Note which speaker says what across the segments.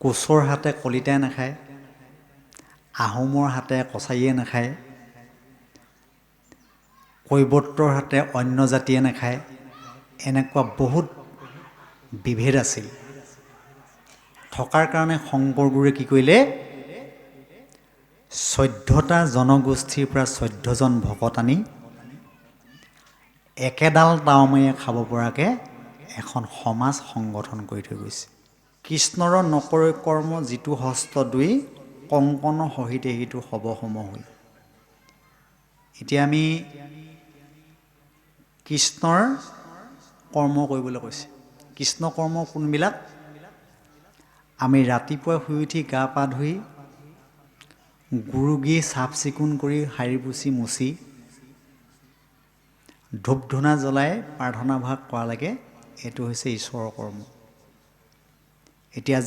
Speaker 1: কোচৰ হাতে কলিতাই নাখায়, আহোমৰ হাতে কছাৰীয়ে নাখায়, কৈৱৰ্তৰ হাতে অন্য জাতিয়ে নাখায়, এনেকুৱা বহুত বিভেদ আছিল। থকাৰ কাৰণে শংকৰ গুৰুৱে কি কৰিলে, 14টা জনগোষ্ঠীৰ পৰা 14জন ভকত আনি একেডাল তাওমাৰিয়ে খাব পৰাকৈ এখন সমাজ সংগঠন কৰি থৈ গৈছে। কৃষ্ণৰ নকৰে কৰ্ম যিটো হস্ত দুই, কংকন সহিতে সিটো হব সম হৈ। এতিয়া আমি কৃষ্ণৰ কৰ্ম কৰিবলৈ কৈছে। কৃষ্ণ কৰ্ম কোনবিলাক? আমি ৰাতিপুৱা শুই উঠি গা পা ধুই গুৰু গী চাফ চিকুণ কৰি সাৰি পুচি মুচি ধূপ ধূনা জ্বলাই প্ৰাৰ্থনা ভাগ কৰালৈকে এইটো হৈছে ঈশ্বৰৰ কৰ্ম। এতিয়া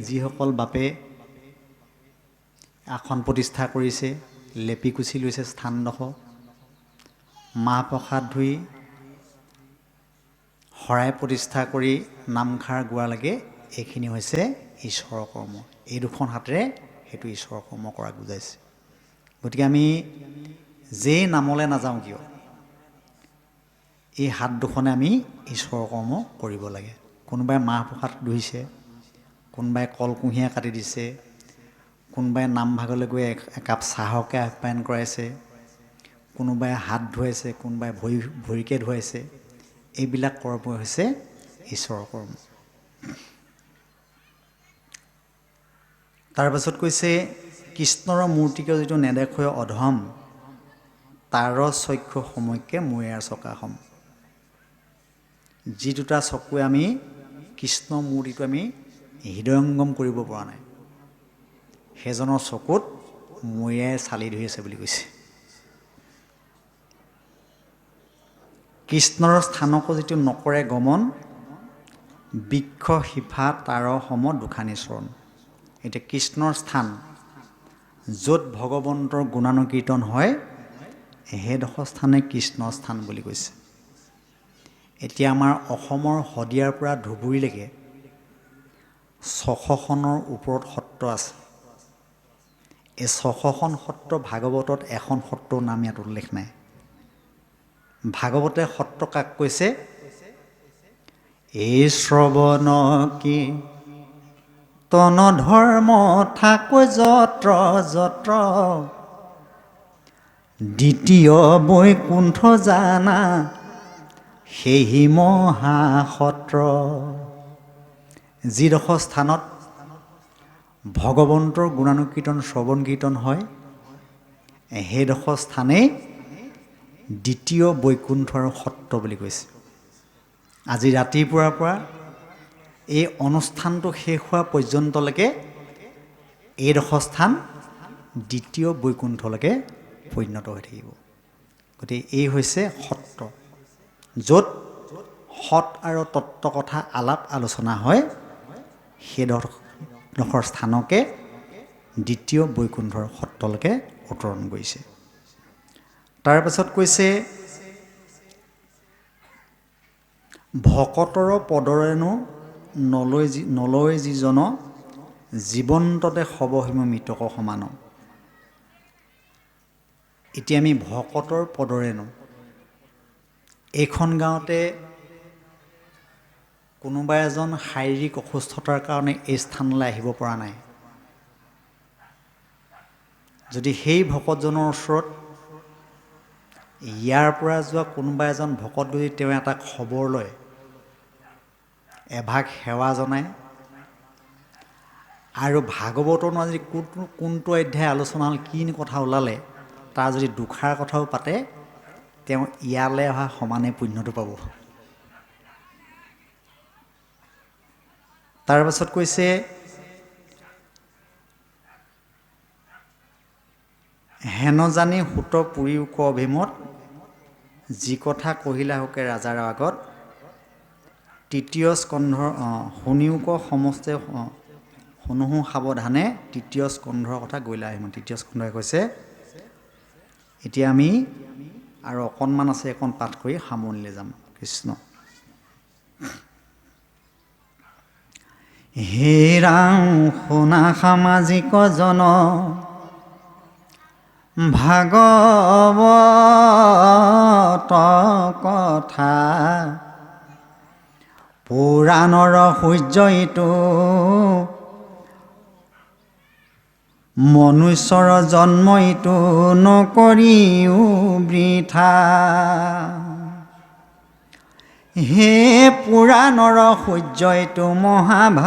Speaker 1: যিসকল বাপে আসন প্ৰতিষ্ঠা কৰিছে, লেপি কুচি লৈছে স্থানডোখৰ, মাহ প্ৰসাদ ধুই শৰাই প্ৰতিষ্ঠা কৰি নামষাৰ গোৱালৈকে এইখিনি হৈছে ঈশ্বৰৰ কৰ্ম। এই দুখন হাতেৰে সেইটো ঈশ্বৰৰ কৰ্ম কৰাক বুজাইছে। গতিকে আমি যেই নামলৈ নাযাওঁ কিয়, এই হাত দুখনে আমি ঈশ্বৰৰ কৰ্ম কৰিব লাগে। কোনোবাই মাহ প্ৰসাদ ধুইছে, কোনোবাই কল কুঁহিয়াৰ কাটি দিছে, কোনোবাই নামভাগলৈ গৈ একাপ চাহকে আপ্যায়ন কৰাইছে, কোনোবাই হাত ধুৱাইছে, কোনোবাই ভৰিকে ধুৱাইছে। এইবিলাক কৰ্ম হৈছে ঈশ্বৰৰ কৰ্ম। তাৰপাছত কৈছে, কৃষ্ণৰ মূৰ্তিকে যিটো নেদেখে অধম, তাৰ চক্ষু সমৈক্যে মূৰেৰ চকাসম। যি দুটা চকুৱে আমি কৃষ্ণ মূৰ্তিটো আমি হৃদয়ংগম কৰিব পৰা নাই, সেইজনৰ চকুত মূৰীয়াই চালি ধৰি আছে বুলি কৈছে। কৃষ্ণৰ স্থানকো যিটো নকৰে গমন, বৃক্ষ শিফা তাৰ সম দুখানি চৰণ। এতিয়া কৃষ্ণৰ স্থান য'ত ভগৱন্তৰ গুণানুকীৰ্তন হয়, সেইডোখৰ স্থানে কৃষ্ণৰ স্থান বুলি কৈছে। এতিয়া আমাৰ অসমৰ শদিয়াৰ পৰা ধুবুৰীলৈকে 600খনৰ ওপৰত সত্ৰ আছে। এই 600খন সত্ৰ ভাগৱতত এখন সত্ৰৰ নাম ইয়াত উল্লেখ নাই। ভাগৱতে সত্ৰ কাক কৈছে? এই শ্ৰৱণ কি তন ধৰ্ম থাকৈ যত্ৰ যত্ৰ, দ্বিতীয় বৈকুণ্ঠ জানা সেহি মহাসত্ৰ। যিডোখৰ স্থানত ভগৱন্তৰ গুণানুকীৰ্তন শ্ৰৱণ কীৰ্তন হয়, সেইডোখৰ স্থানেই দ্বিতীয় বৈকুণ্ঠ আৰু সত্ৰ বুলি কৈছে। আজি ৰাতিপুৱাৰ পৰা এই অনুষ্ঠানটো শেষ হোৱা পৰ্যন্তলৈকে এইডোখৰ স্থান দ্বিতীয় বৈকুণ্ঠলৈকে পৰিণত হৈ থাকিব। গতিকে এই হৈছে সত্ৰ, য'ত সৎ আৰু তত্ত্ব কথা আলাপ আলোচনা হয়। সেইডোখৰ স্থানকে দ্বিতীয় বৈকুণ্ঠৰ সত্ৰলৈকে অৱতৰণ কৰিছে। তাৰপাছত কৈছে, ভকতৰ পদৰেনো নলয় যিজন, জীৱন্ততে সবহিম মৃতক সমান। এতিয়া আমি ভকতৰ পদৰেনো, এইখন গাঁৱতে কোনোবা এজন শাৰীৰিক অসুস্থতাৰ কাৰণে এই স্থানলৈ আহিব পৰা নাই। যদি সেই ভকতজনৰ ওচৰত ইয়াৰ পৰা যোৱা কোনোবা এজন ভকত যদি তেওঁ এটা খবৰ লয়, এভাগ সেৱা জনায়, আৰু ভাগৱতৰ আজি কোনটো অধ্যায় আলোচনা হ'ল, কি কথা ওলালে, তাৰ যদি দুখাৰ কথাও পাতে, তেওঁ ইয়ালৈ অহা সমানে পুণ্যটো পাব। তাৰপাছত কৈছে, হেন জানি সুত পুৰি উক অভিমত, যি কথা কহিলা হোকে ৰাজাৰ আগত, তৃতীয় স্কন্ধৰ শুনিওক সমস্তে শুনোহো সাৱধানে, তৃতীয় স্কন্ধৰ কথা গইলা আহিম। তৃতীয় স্কন্ধই কৈছে, এতিয়া আমি আৰু অকণমান আছে, এখন পাঠ কৰি সামৰণিলৈ যাম। কৃষ্ণ। হে ৰাম শুনা সামাজিক জন ভাগৱত কথা পুৰাণৰ সূৰ্য ইটো মনুষ্যৰ জন্ম ইটো নকৰিও বৃথা। হে পুৰাণৰ সূৰ্য ইটো মহাভাগৱত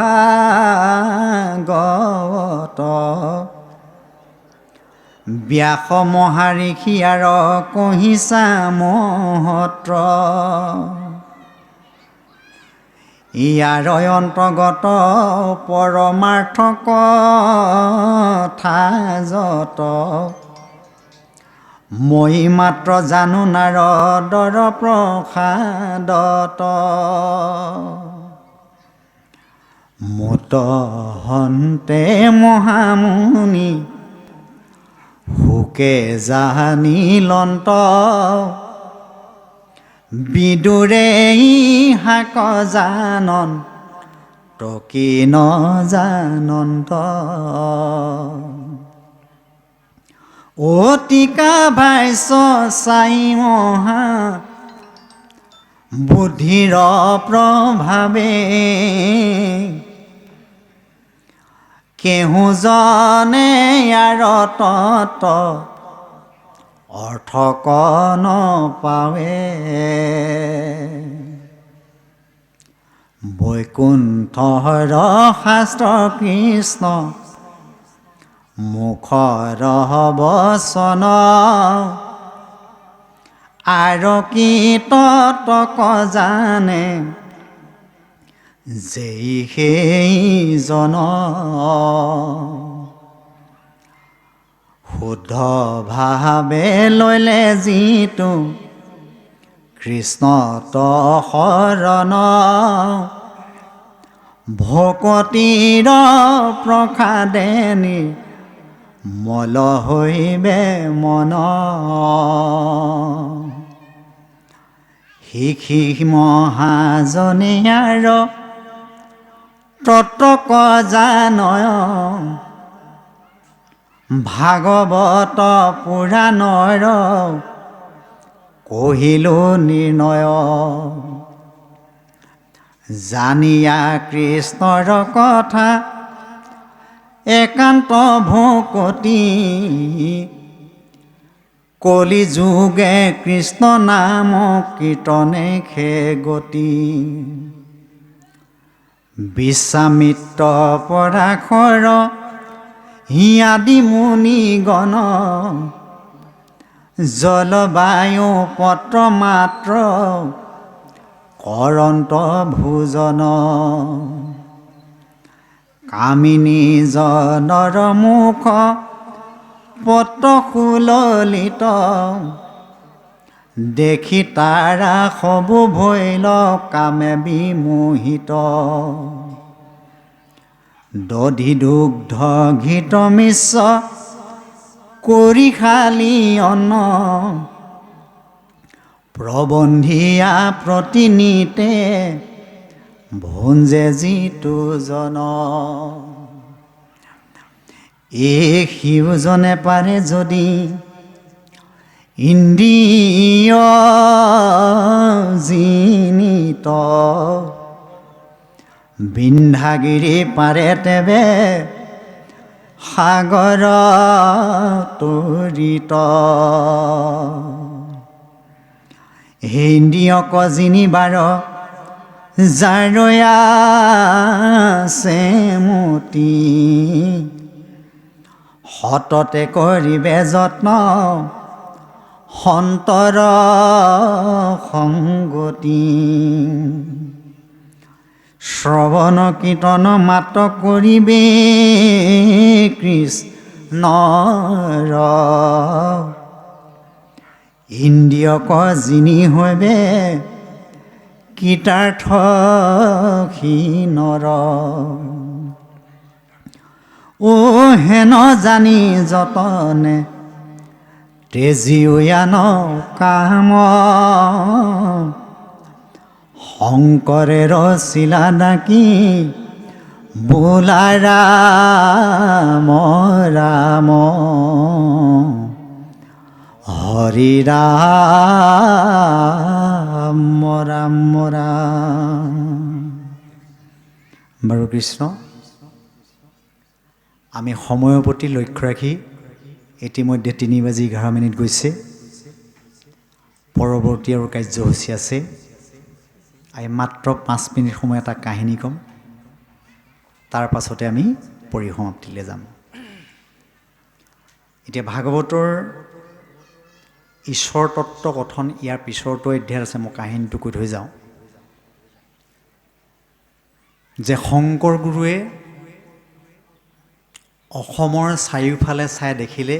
Speaker 1: ব্যাস মহাঋষি আৰু কহিছা মহত্ৰ ইয়াৰ অন্তৰ্গত পৰমাৰ্থ কথা যত মই মাত্ৰ জানো নাৰদৰ প্ৰসাদত মুত হন্তে মহামুনি সুকে জানিলন্ত বিদুৰে হাক জানন টকি ন জানন্ত অতিকা ভাষ্য চাই মহা বুদ্ধিৰ প্ৰভাৱে কেহু জনে ইয়াৰ তত অৰ্থ কন পাৱে বৈকুণ্ঠৰ শাস্ত্ৰ কৃষ্ণ মুখৰ বচন আৰু কি ততক জানে যেই সেইজন শুদ্ধ ভাৱে লৈলে যিটো কৃষ্ণত শৰণ ভকতিৰ প্ৰসাদে নিৰ্মল হৈবে মন শিখি মহাজনে আৰু তত্ত্বক জানয় ভাগৱত পুৰাণৰ কহিলো নিৰ্ণয় জানিয়া কৃষ্ণৰ কথা একান্ত ভকতি কলি যুগে কৃষ্ণ নাম কীৰ্তনে খে গতি বিশ্বামিত্ৰ পৰাশৰ হিয়াদি মুনিগণ জলবায়ু পত্ৰ মাত্ৰ কৰন্ত ভোজন কামিনী জনৰ মুখ পত্ৰ সুললিত দেখি তাৰা সবু ভৈল কামে বিমোহিত দধি দুগ্ধ ঘৃত মিশ্ৰ কৰি খালি অন্ন প্ৰবন্ধিয়া প্ৰতিনিতে ভুঞ্জে যিটো জন এই শিৱজনে পাৰে যদি ইন্দ্ৰিয় জিনিত বিন্ধ্যাগিৰি পাৰে তেবে সাগৰ তৰিত ইন্দ্ৰিয়ক জিনিবাৰ জাৰয়া চেমতি সততে কৰিবে যত্ন সন্তৰ সংগতি শ্ৰৱণ কীৰ্তন মাত কৰিবে কৃষ্ণৰ ইন্দ্ৰিয়ক জিনি হৈবে কৃতাৰ্থ হীনৰ ও হেন জানি যতনে তেজিয়ান কাম শংকৰে ৰচিলা ডাকি বোলা ৰাম ৰাম হৰি ৰাম ৰাম ৰাম। বাৰু কৃষ্ণ, আমি সময়ৰ প্ৰতি লক্ষ্য ৰাখি ইতিমধ্যে 3:11 গৈছে। পৰৱৰ্তী আৰু কাৰ্যসূচী আছে। আমি মাত্ৰ 5 মিনিট সময় এটা কাহিনী ক'ম, তাৰ পাছতে আমি পৰিসমাপ্তিলৈ যাম। এতিয়া ভাগৱতৰ ঈশ্বৰ তত্ত্ব কথন ইয়াৰ পিছৰটো অধ্যায়ত আছে। মই কাহিনীটো কৈ থৈ যাওঁ যে শংকৰ গুৰুৱে অসমৰ চাৰিওফালে চাই দেখিলে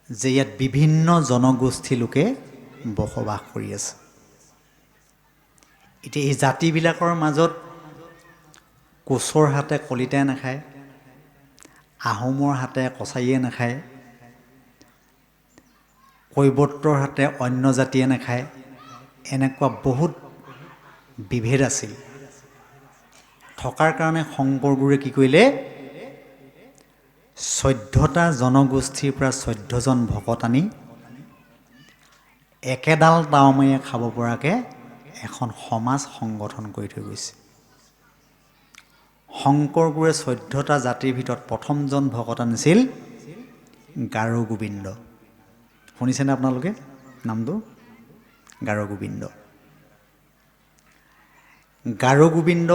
Speaker 1: যে ইয়াত বিভিন্ন জনগোষ্ঠী লোকে বসবাস কৰি আছে। এতিয়া এই জাতিবিলাকৰ মাজত কোচৰ হাতে কলিতাই নাখায়, আহোমৰ হাতে কছাৰীয়ে নাখায়, কৈবৰ্তৰ হাতে অন্য জাতিয়ে নাখায়, এনেকুৱা বহুত বিভেদ আছিল। থকাৰ কাৰণে শংকৰ গুৰুৱে কি কৰিলে, 14টা জনগোষ্ঠীৰ পৰা 14জন ভকত আনি একেডাল তাওমাৰিয়ে খাব পৰাকৈ এখন সমাজ সংগঠন কৰি থৈ গৈছে। শংকৰ গুৰুৱে 14টা জাতিৰ ভিতৰত প্ৰথমজন ভকত আনিছিল গাৰো গোবিন্দ। শুনিছেনে আপোনালোকে নামটো? গাৰো গোবিন্দ। গাৰো গোবিন্দ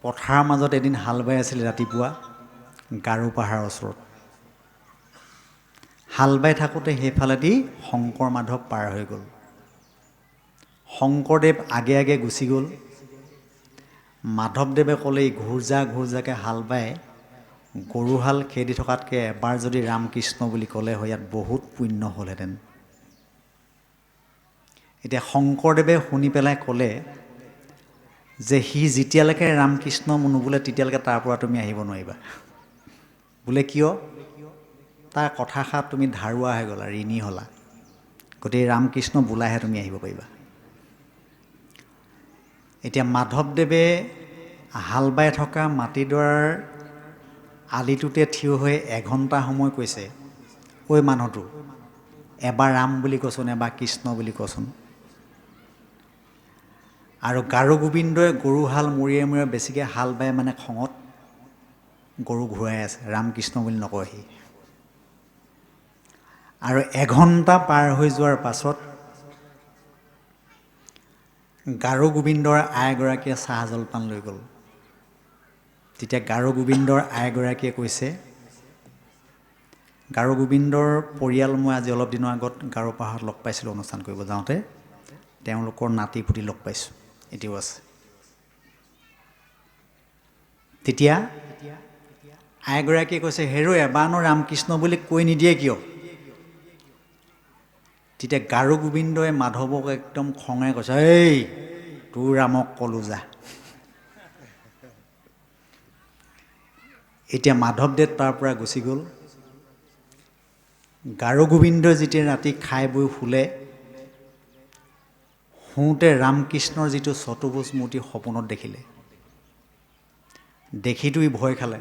Speaker 1: পথাৰৰ মাজত এদিন হাল বাই আছিল ৰাতিপুৱা, গাৰো পাহাৰৰ ওচৰত। হাল বাই থাকোঁতে সেইফালেদি শংকৰ মাধৱ পাৰ হৈ গ'ল। শংকৰদেৱ আগে আগে গুচি গ'ল। মাধৱদেৱে ক'লে এই ঘূৰজাকৈ হাল বাই গৰুহাল খেদি থকাতকৈ এবাৰ যদি ৰামকৃষ্ণ বুলি ক'লে হয়, ইয়াত বহুত পুণ্য হ'লহেঁতেন। এতিয়া শংকৰদেৱে শুনি পেলাই ক'লে যে সি যেতিয়ালৈকে ৰামকৃষ্ণ নুবোলে তেতিয়ালৈকে তাৰ পৰা তুমি আহিব নোৱাৰিবা। বোলে কিয়? তাৰ কথাষাৰ তুমি ধাৰুৱা হৈ গ'লা, ঋণী হ'লা, গতিকে ৰামকৃষ্ণ বোলাহে তুমি আহিব পাৰিবা। এতিয়া মাধৱদেৱে হাল বাই থকা মাটিডৰাৰ আলিটোতে থিয় হৈ 1 ঘণ্টা সময় কৈছে, ঐ মানুহটো, এবাৰ ৰাম বুলি কচোন, এবাৰ কৃষ্ণ বুলি কচোন। আৰু গাৰো গোবিন্দই গৰুহাল মূৰিয়ে মূৰিয়ে বেছিকৈ হাল বাই মানে খঙত গৰু ঘূৰাই আছে, ৰামকৃষ্ণ বুলি নকয় সি। আৰু 1 ঘণ্টা পাৰ হৈ যোৱাৰ পাছত গাৰো গোবিন্দৰ আইগৰাকীয়ে চাহ জলপান লৈ গ'ল। তেতিয়া গাৰো গোবিন্দৰ আইগৰাকীয়ে কৈছে, গাৰো গোবিন্দৰ পৰিয়াল মই আজি অলপ দিনৰ আগত গাৰো পাহাৰত লগ পাইছিলোঁ, অনুষ্ঠান কৰিব যাওঁতে তেওঁলোকৰ নাতি পুতি লগ পাইছোঁ, এতিয়াও আছে। তেতিয়া আইগৰাকীয়ে কৈছে, হেৰ' এবাৰনো ৰামকৃষ্ণ বুলি কৈ নিদিয়ে কিয়? তেতিয়া গাৰো গোবিন্দই মাধৱক একদম খঙে কৈছে, এই তোৰ ৰামক ক'লো যা। এতিয়া মাধৱদেৱ তাৰ পৰা গুচি গ'ল। গাৰো গোবিন্দই যেতিয়া ৰাতি খাই বৈ শুলে, শুওঁতে ৰামকৃষ্ণৰ যিটো চতুৰ্ভুজ মূৰ্তি সপোনত দেখিলে। দেখিতো ই ভয় খালে।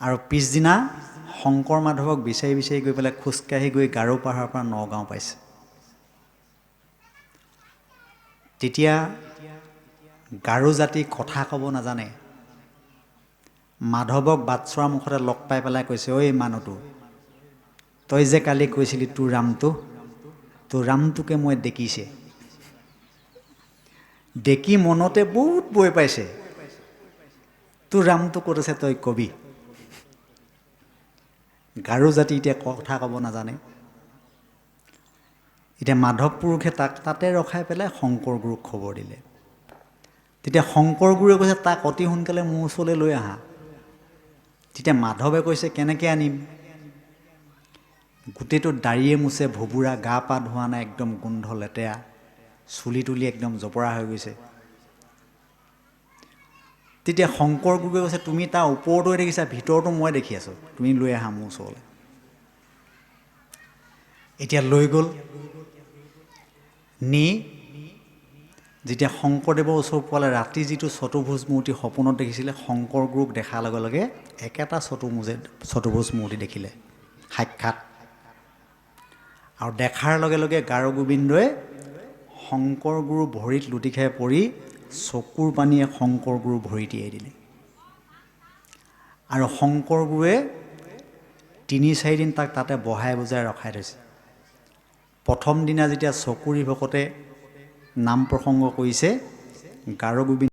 Speaker 1: আৰু পিছদিনা শংকৰ মাধৱক বিচাৰি বিচাৰি গৈ পেলাই খোজকাঢ়ি গৈ গাৰো পাহাৰৰ পৰা নগাঁও পাইছে। তেতিয়া গাৰো জাতি কথা ক'ব নাজানে। মাধৱক বাটচৰাৰ মুখতে লগ পাই পেলাই কৈছে, ঐ মানুহটো, তই যে কালি কৈছিলি তোৰ ৰামটোকে মই দেখিছে। দেখি মনতে বহুত বৈ পাইছে, তোৰ ৰামটো ক'ত আছে তই কবি। গাৰো জাতি এতিয়া কথা ক'ব নাজানে। এতিয়া মাধৱ পুৰুষে তাক তাতে ৰখাই পেলাই শংকৰ গুৰুক খবৰ দিলে। তেতিয়া শংকৰ গুৰুৱে কৈছে, তাক অতি সোনকালে মোৰ ওচৰলৈ লৈ আহা। তেতিয়া মাধৱে কৈছে, কেনেকৈ আনিম? গোটেইটো দাড়িয়ে মোচে ভুবুৰা, গা পা ধোৱা নাই, একদম গোন্ধ লেতেৰা, চুলি তুলি একদম জপৰা হৈ গৈছে। তেতিয়া শংকৰ গুৰুৱে কৈছে, তুমি তাৰ ওপৰটোৱে দেখিছা, ভিতৰতো মই দেখি আছোঁ, তুমি লৈ আহা মোৰ ওচৰলৈ। এতিয়া লৈ গ'ল, নি যেতিয়া শংকৰদেৱৰ ওচৰ পোৱালে ৰাতি যিটো চতুৰ্ভুজ মূৰ্তি সপোনত দেখিছিলে, শংকৰ গুৰুক দেখাৰ লগে লগে একেটা চতুৰ্ভুজ মূৰ্তি দেখিলে সাক্ষাৎ। আৰু দেখাৰ লগে লগে গাৰোগোবিন্দই শংকৰ গুৰু ভৰিত লুটি খাই পৰি চকুৰ পানীয়ে শংকৰ গুৰু ভৰি তিয়াই দিলে। আৰু শংকৰ গুৰুৱে ৩-৪ দিন তাক তাতে বহাই বুজাই ৰখাই থৈছে। প্ৰথম দিনা যেতিয়া চকুৰি ভকতে নাম প্ৰসংগ কৰিছে, গাৰোগোবিন্দ